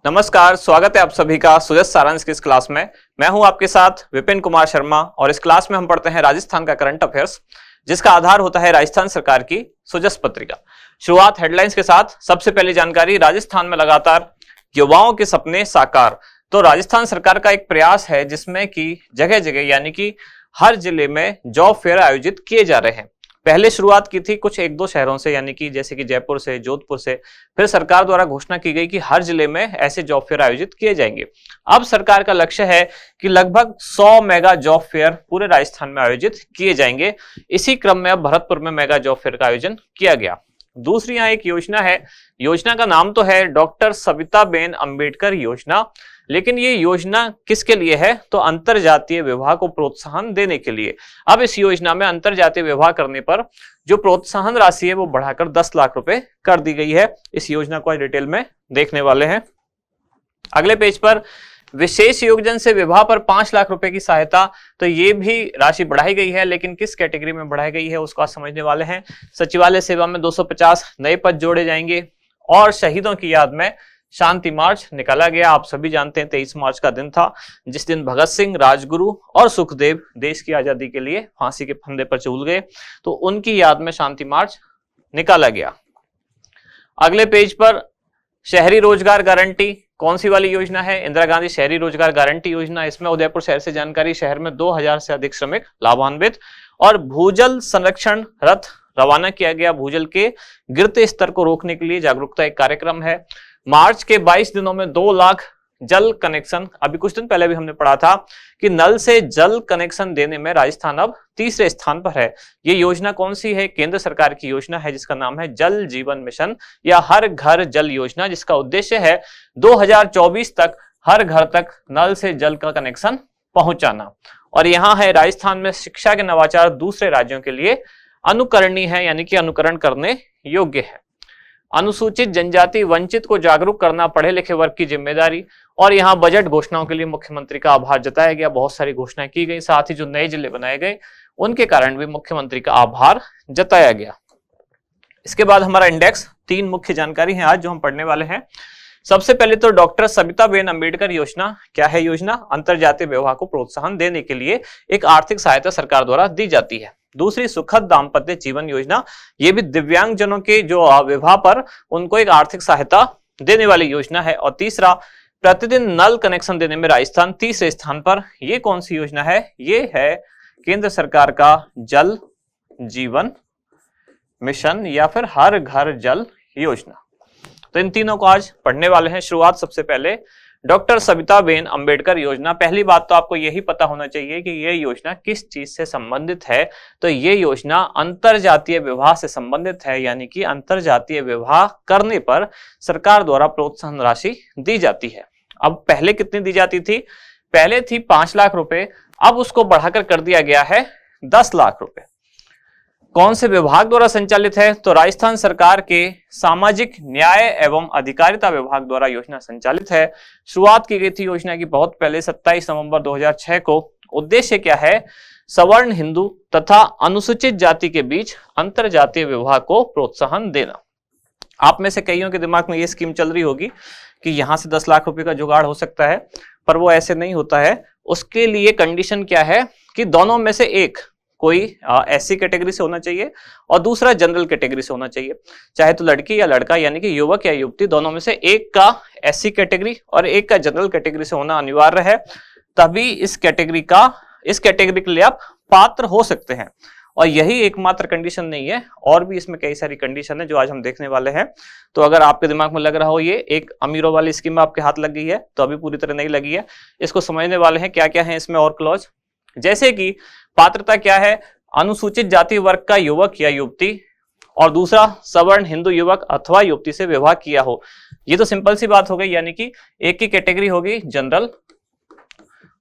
नमस्कार, स्वागत है आप सभी का सुजस सारांश की इस क्लास में। मैं हूं आपके साथ विपिन कुमार शर्मा और इस क्लास में हम पढ़ते हैं राजस्थान का करंट अफेयर्स, जिसका आधार होता है राजस्थान सरकार की सुजस पत्रिका। शुरुआत हेडलाइंस के साथ। सबसे पहली जानकारी, राजस्थान में लगातार युवाओं के सपने साकार। तो राजस्थान सरकार का एक प्रयास है जिसमें कि जगह जगह यानी कि हर जिले में जॉब फेयर आयोजित किए जा रहे हैं। पहले शुरुआत की थी कुछ एक दो शहरों से, यानी कि जैसे कि जयपुर से, जोधपुर से। फिर सरकार द्वारा घोषणा की गई कि हर जिले में ऐसे जॉब फेयर आयोजित किए जाएंगे। अब सरकार का लक्ष्य है कि लगभग 100 मेगा जॉब फेयर पूरे राजस्थान में आयोजित किए जाएंगे। इसी क्रम में अब भरतपुर में मेगा जॉब फेयर का आयोजन किया गया। दूसरी यहाँ एक योजना है। योजना का नाम तो है डॉक्टर सविताबेन अंबेडकर योजना, लेकिन ये योजना किसके लिए है? तो अंतरजातीय विवाह को प्रोत्साहन देने के लिए। अब इस योजना में अंतरजातीय विवाह करने पर जो प्रोत्साहन राशि है वो बढ़ाकर 10 लाख रुपए कर दी गई है। इस योजना को आज डिटेल में देखने वाले हैं। अगले पेज पर विशेष योगदान से विवाह पर 5 लाख रुपए की सहायता, तो ये भी राशि बढ़ाई गई है, लेकिन किस कैटेगरी में बढ़ाई गई है उसको आज समझने वाले हैं। सचिवालय सेवा में 250 नए पद जोड़े जाएंगे और शहीदों की याद में शांति मार्च निकाला गया। आप सभी जानते हैं 23 मार्च का दिन था जिस दिन भगत सिंह, राजगुरु और सुखदेव देश की आजादी के लिए फांसी के फंदे पर झूल गए, तो उनकी याद में शांति मार्च निकाला गया। अगले पेज पर शहरी रोजगार गारंटी, कौन सी वाली योजना है? इंदिरा गांधी शहरी रोजगार गारंटी योजना। इसमें उदयपुर शहर से जानकारी, शहर में 2000 से अधिक श्रमिक लाभान्वित। और भूजल संरक्षण रथ रवाना किया गया। भूजल के गिरते स्तर को रोकने के लिए जागरूकता एक कार्यक्रम है। मार्च के 22 दिनों में 2 लाख जल कनेक्शन। अभी कुछ दिन पहले भी हमने पढ़ा था कि नल से जल कनेक्शन देने में राजस्थान अब तीसरे स्थान पर है। ये योजना कौन सी है? केंद्र सरकार की योजना है जिसका नाम है जल जीवन मिशन या हर घर जल योजना, जिसका उद्देश्य है 2024 तक हर घर तक नल से जल का कनेक्शन पहुंचाना। और यहाँ है राजस्थान में शिक्षा के नवाचार दूसरे राज्यों के लिए अनुकरणीय है, यानी कि अनुकरण करने योग्य है। अनुसूचित जनजाति वंचित को जागरूक करना पढ़े लिखे वर्ग की जिम्मेदारी। और यहाँ बजट घोषणाओं के लिए मुख्यमंत्री का आभार जताया गया। बहुत सारी घोषणाएं की गई, साथ ही जो नए जिले बनाए गए उनके कारण भी मुख्यमंत्री का आभार जताया गया। इसके बाद हमारा इंडेक्स, 3 मुख्य जानकारी है आज जो हम पढ़ने वाले हैं। सबसे पहले तो डॉक्टर सविताबेन अंबेडकर योजना। क्या है योजना? अंतरजातीय विवाह को प्रोत्साहन देने के लिए एक आर्थिक सहायता सरकार द्वारा दी जाती है। दूसरी सुखद दाम्पत्य जीवन योजना, ये भी दिव्यांग जनों के जो विवाह पर उनको एक आर्थिक सहायता देने वाली योजना है। और तीसरा, प्रतिदिन नल कनेक्शन देने में राजस्थान तीसरे स्थान पर। ये कौन सी योजना है? ये है केंद्र सरकार का जल जीवन मिशन या फिर हर घर जल योजना। तो इन तीनों को आज पढ़ने वाले हैं। शुरुआत सबसे पहले डॉक्टर सविताबेन अंबेडकर योजना। पहली बात तो आपको यही पता होना चाहिए कि यह योजना किस चीज से संबंधित है। तो ये योजना अंतरजातीय विवाह से संबंधित है, यानी कि अंतरजातीय विवाह करने पर सरकार द्वारा प्रोत्साहन राशि दी जाती है। अब पहले कितनी दी जाती थी? पहले थी 5 लाख रुपए, अब उसको बढ़ाकर कर दिया गया है 10 लाख रुपए। कौन से विभाग द्वारा संचालित है? तो राजस्थान सरकार के सामाजिक न्याय एवं अधिकारिता विभाग द्वारा योजना संचालित है। शुरुआत की गई थी योजना की बहुत पहले 27 नवंबर 2006 को। उद्देश्य क्या है? सवर्ण, हिंदू तथा अनुसूचित जाति के बीच अंतरजातीय विवाह को प्रोत्साहन देना। आप में से कईयों के दिमाग में ये स्कीम चल रही होगी कि यहां से 10 लाख रुपए का जुगाड़ हो सकता है, पर वो ऐसे नहीं होता है। उसके लिए कंडीशन क्या है कि दोनों में से एक, कोई एससी कैटेगरी से होना चाहिए और दूसरा जनरल कैटेगरी से होना चाहिए। चाहे तो लड़की या लड़का, यानी कि युवक या युवती, दोनों में से एक का एससी कैटेगरी और एक का जनरल कैटेगरी से होना अनिवार्य है। तभी इस कैटेगरी के लिए आप पात्र हो सकते हैं। और यही एकमात्र कंडीशन नहीं है, और भी इसमें कई सारी कंडीशन है जो आज हम देखने वाले हैं। तो अगर आपके दिमाग में लग रहा हो ये एक अमीरों वाली स्कीम आपके हाथ लग गई है, तो अभी पूरी तरह नहीं लगी है। इसको समझने वाले हैं क्या क्या है इसमें और क्लॉज। जैसे कि पात्रता क्या है? अनुसूचित जाति वर्ग का युवक या युवती, और दूसरा सवर्ण हिंदू युवक अथवा युवती से विवाह किया हो। ये तो सिंपल सी बात हो गई, यानी कि एक की कैटेगरी होगी जनरल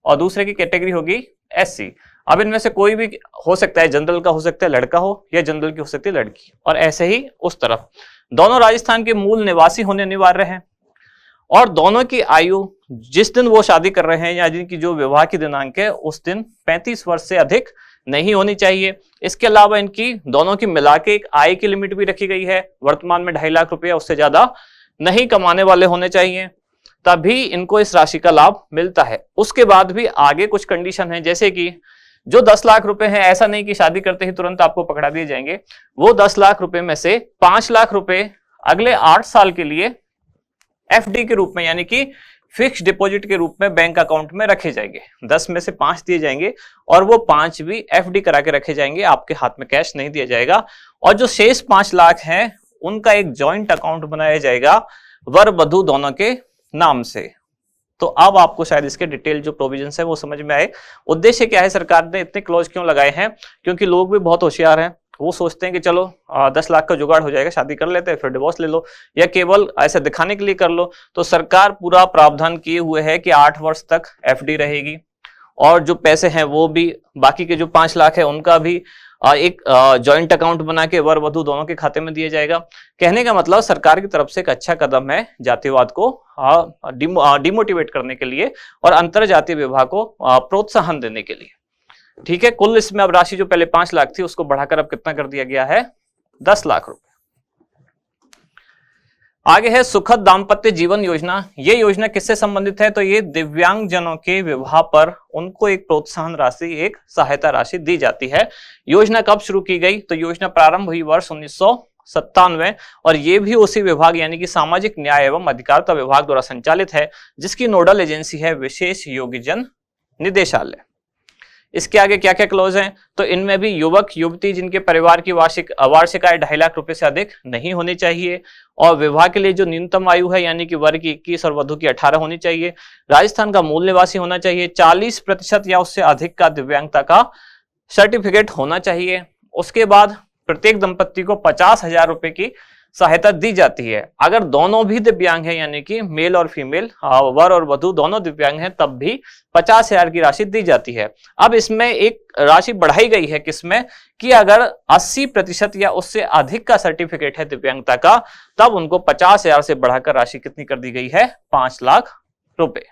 और दूसरे की कैटेगरी होगी एससी। अब इनमें से कोई भी हो सकता है, जनरल का हो सकता है लड़का हो या जनरल की हो सकती है लड़की, और ऐसे ही उस तरफ। दोनों राजस्थान के मूल निवासी होने अनिवार्य है और दोनों की आयु जिस दिन वो शादी कर रहे हैं या जिनकी जो विवाह की दिनांक है उस दिन 35 वर्ष से अधिक नहीं होनी चाहिए। इसके अलावा इनकी दोनों की मिला के एक आय की लिमिट भी रखी गई है। वर्तमान में 2.5 लाख रुपया, उससे ज्यादा नहीं कमाने वाले होने चाहिए। तभी इनको इस राशि का लाभ मिलता है। उसके बाद भी आगे कुछ कंडीशन है, जैसे कि जो 10 लाख रुपए हैं, ऐसा नहीं कि शादी करते ही तुरंत आपको पकड़ा दिए जाएंगे। वो 10 लाख रुपए में से 5 लाख रुपए अगले 8 साल के लिए एफडी के रूप में, यानी कि फिक्स डिपॉजिट के रूप में बैंक अकाउंट में रखे जाएंगे। 10 में से 5 दिए जाएंगे और वो 5 भी एफडी करा के रखे जाएंगे, आपके हाथ में कैश नहीं दिया जाएगा। और जो शेष 5 लाख हैं उनका एक जॉइंट अकाउंट बनाया जाएगा वर वधु दोनों के नाम से। तो अब आपको शायद इसके डिटेल जो प्रोविजंस है वो समझ में आए। उद्देश्य क्या है, सरकार ने इतने क्लॉज क्यों लगाए हैं? क्योंकि लोग भी बहुत होशियार हैं, वो सोचते हैं कि चलो 10 लाख का जुगाड़ हो जाएगा, शादी कर लेते हैं फिर डिवोर्स ले लो, या केवल ऐसे दिखाने के लिए कर लो। तो सरकार पूरा प्रावधान किए हुए है कि 8 वर्ष तक एफडी रहेगी और जो पैसे हैं वो भी, बाकी के जो 5 लाख है उनका भी एक जॉइंट अकाउंट बना के वर वधु दोनों के खाते में दिया जाएगा। कहने का मतलब सरकार की तरफ से एक अच्छा कदम है जातिवाद को डिमोटिवेट करने के लिए और अंतर जातीय विवाह को प्रोत्साहन देने के लिए। ठीक है, कुल इसमें अब राशि जो पहले 5 लाख थी उसको बढ़ाकर अब कितना कर दिया गया है? 10 लाख रुपए। आगे है सुखद दाम्पत्य जीवन योजना। ये योजना किससे संबंधित है? तो ये दिव्यांग जनों के विवाह पर उनको एक प्रोत्साहन राशि, एक सहायता राशि दी जाती है। योजना कब शुरू की गई? तो योजना प्रारंभ हुई वर्ष 1997 और ये भी उसी विभाग यानी कि सामाजिक न्याय एवं अधिकारिता विभाग द्वारा संचालित है, जिसकी नोडल एजेंसी है विशेष योग्यजन निदेशालय। इसके आगे क्या क्या क्लॉज हैं? तो इनमें भी युवक युवती जिनके परिवार की वार्षिक आय 2.5 लाख रुपए से अधिक नहीं होनी चाहिए और विवाह के लिए जो न्यूनतम आयु है यानी कि वर की 21 और वधु की 18 होनी चाहिए, राजस्थान का मूल निवासी होना चाहिए, 40% या उससे अधिक का दिव्यांगता का सर्टिफिकेट होना चाहिए। उसके बाद प्रत्येक दंपत्ति को 50,000 रुपए की सहायता दी जाती है। अगर दोनों भी दिव्यांग हैं यानी कि मेल और फीमेल, वर और वधु दोनों दिव्यांग हैं, तब भी 50,000 की राशि दी जाती है। अब इसमें एक राशि बढ़ाई गई है किसमें कि अगर 80% या उससे अधिक का सर्टिफिकेट है दिव्यांगता का, तब उनको 50,000 से बढ़ाकर राशि कितनी कर दी गई है? 5 लाख रुपए।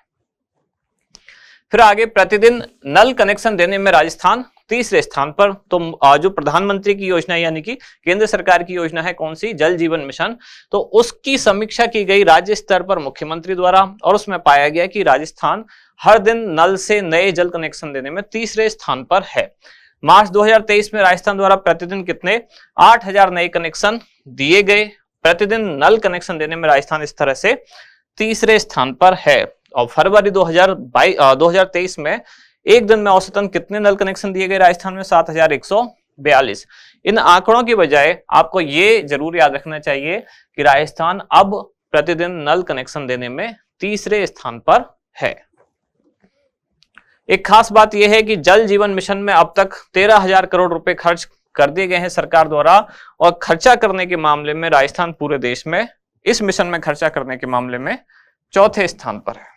फिर आगे प्रतिदिन नल कनेक्शन देने में राजस्थान तीसरे स्थान पर। तो जो प्रधानमंत्री की योजना यानी कि केंद्र सरकार की योजना है, कौन सी? जल जीवन मिशन। तो उसकी समीक्षा की गई राज्य स्तर पर मुख्यमंत्री द्वारा और उसमें पाया गया कि राजस्थान हर दिन नल से नए जल कनेक्शन देने में तीसरे स्थान पर है। मार्च 2023 में राजस्थान द्वारा प्रतिदिन कितने? 8,000 नए कनेक्शन दिए गए। प्रतिदिन नल कनेक्शन देने में राजस्थान इस तरह से तीसरे स्थान पर है। और फरवरी 2023 में एक दिन में औसतन कितने नल कनेक्शन दिए गए राजस्थान में? 7,142। इन आंकड़ों की बजाय आपको ये जरूर याद रखना चाहिए कि राजस्थान अब प्रतिदिन नल कनेक्शन देने में तीसरे स्थान पर है। एक खास बात यह है कि जल जीवन मिशन में अब तक 13,000 करोड़ रुपए खर्च कर दिए गए हैं सरकार द्वारा और खर्चा करने के मामले में राजस्थान पूरे देश में इस मिशन में खर्चा करने के मामले में चौथे स्थान पर है।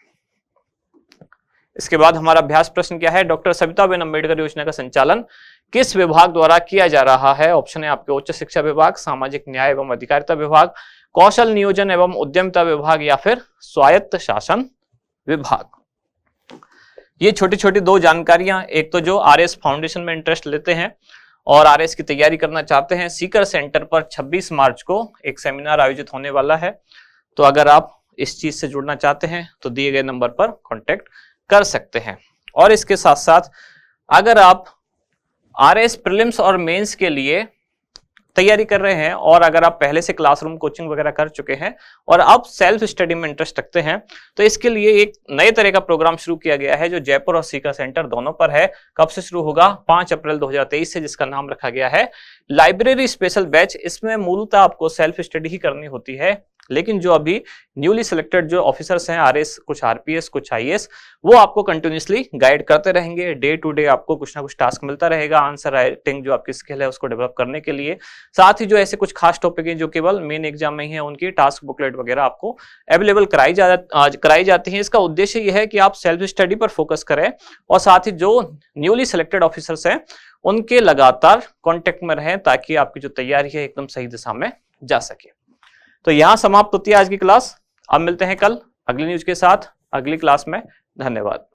इसके बाद हमारा अभ्यास प्रश्न क्या है? डॉक्टर सविताबेन अम्बेडकर योजना का संचालन किस विभाग द्वारा किया जा रहा है? ऑप्शन है आपके उच्च शिक्षा विभाग, सामाजिक न्याय एवं अधिकारिता विभाग, कौशल नियोजन एवं उद्यमिता विभाग या फिर स्वायत्त शासन विभाग। ये छोटी छोटी 2 जानकारियां, एक तो जो आरएस फाउंडेशन में इंटरेस्ट लेते हैं और आरएस की तैयारी करना चाहते हैं, सीकर सेंटर पर 26 मार्च को एक सेमिनार आयोजित होने वाला है। तो अगर आप इस चीज से जुड़ना चाहते हैं तो दिए गए नंबर पर कॉन्टेक्ट कर सकते हैं। और इसके साथ साथ अगर आप आरएस प्रीलिम्स और मेंस के लिए तैयारी कर रहे हैं और अगर आप पहले से क्लासरूम कोचिंग वगैरह कर चुके हैं और अब सेल्फ स्टडी में इंटरेस्ट रखते हैं, तो इसके लिए एक नए तरह का प्रोग्राम शुरू किया गया है जो जयपुर और सीकर सेंटर दोनों पर है। कब से शुरू होगा? 5 अप्रैल 2023 से, जिसका नाम रखा गया है लाइब्रेरी स्पेशल बैच। इसमें मूलतः आपको सेल्फ स्टडी ही करनी होती है, लेकिन जो अभी न्यूली सिलेक्टेड जो ऑफिसर्स हैं, आरएस, कुछ आरपीएस, कुछ आईएएस, वो आपको कंटिन्यूसली गाइड करते रहेंगे। डे टू डे आपको कुछ ना कुछ टास्क मिलता रहेगा, आंसर राइटिंग जो आपकी स्किल है उसको डेवलप करने के लिए। साथ ही जो ऐसे कुछ खास टॉपिक हैं जो केवल मेन एग्जाम में ही है, उनकी टास्क बुकलेट वगैरह आपको अवेलेबल कराई जाती है। इसका उद्देश्य यह है कि आप सेल्फ स्टडी पर फोकस करें और साथ ही जो न्यूली सिलेक्टेड ऑफिसर्स हैं उनके लगातार कॉन्टेक्ट में रहें, ताकि आपकी जो तैयारी है एकदम सही दिशा में जा सके। तो यहां समाप्त होती है आज की क्लास। अब मिलते हैं कल अगली न्यूज के साथ अगली क्लास में। धन्यवाद।